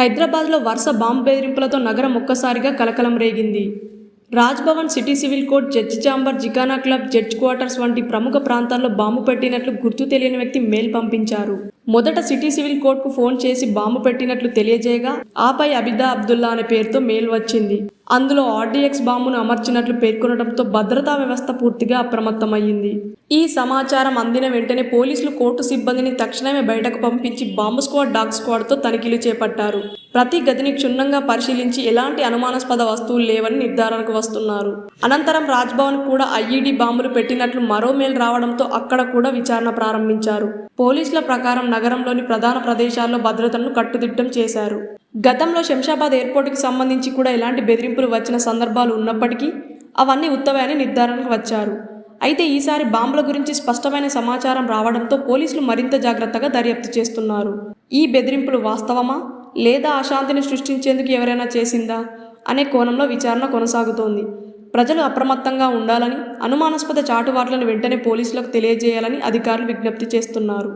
హైదరాబాద్లో వరుస బాంబు బెదిరింపులతో నగరం ఒక్కసారిగా కలకలం రేగింది. Raj Bhavan, city civil court, judge chamber, జికానా club, judge quarters వంటి ప్రముఖ ప్రాంతాల్లో బాంబు పెట్టినట్లు గుర్తు తెలియని వ్యక్తి మెయిల్ పంపించారు. మొదట సిటీ సివిల్ కోర్టుకు ఫోన్ చేసి బాంబు పెట్టినట్లు తెలియజేయగా, ఆపై అబిదా అబ్దుల్లా అనే పేరుతో మెయిల్ వచ్చింది. అందులో ఆర్డీఎక్స్ బాంబును అమర్చినట్లు పేర్కొనడంతో భద్రతా వ్యవస్థ పూర్తిగా అప్రమత్తమయ్యింది. ఈ సమాచారం అందిన వెంటనే పోలీసులు కోర్టు సిబ్బందిని తక్షణమే బయటకు పంపించి బాంబు స్క్వాడ్, డాగ్ స్క్వాడ్తో తనిఖీలు చేపట్టారు. ప్రతి గదిని క్షుణ్ణంగా పరిశీలించి ఎలాంటి అనుమానాస్పద వస్తువులు లేవని నిర్ధారణకు వస్తున్నారు. అనంతరం రాజ్భవన్ కూడా ఐఈడీ బాంబులు పెట్టినట్లు మరో మెయిల్ రావడంతో అక్కడ కూడా విచారణ ప్రారంభించారు. పోలీసుల ప్రకారం నగరంలోని ప్రధాన ప్రదేశాల్లో భద్రతను కట్టుదిట్టం చేశారు. గతంలో శంషాబాద్ ఎయిర్పోర్టుకి సంబంధించి కూడా ఇలాంటి బెదిరింపులు వచ్చిన సందర్భాలు ఉన్నప్పటికీ అవన్నీ ఉత్తవే అని నిర్ధారణకు వచ్చారు. అయితే ఈసారి బాంబుల గురించి స్పష్టమైన సమాచారం రావడంతో పోలీసులు మరింత జాగ్రత్తగా దర్యాప్తు చేస్తున్నారు. ఈ బెదిరింపులు వాస్తవమా లేదా అశాంతిని సృష్టించేందుకు ఎవరైనా చేసిందా అనే కోణంలో విచారణ కొనసాగుతోంది. ప్రజలు అప్రమత్తంగా ఉండాలని, అనుమానాస్పద చాటువాట్లను వెంటనే పోలీసులకు తెలియజేయాలని అధికారులు విజ్ఞప్తి చేస్తున్నారు.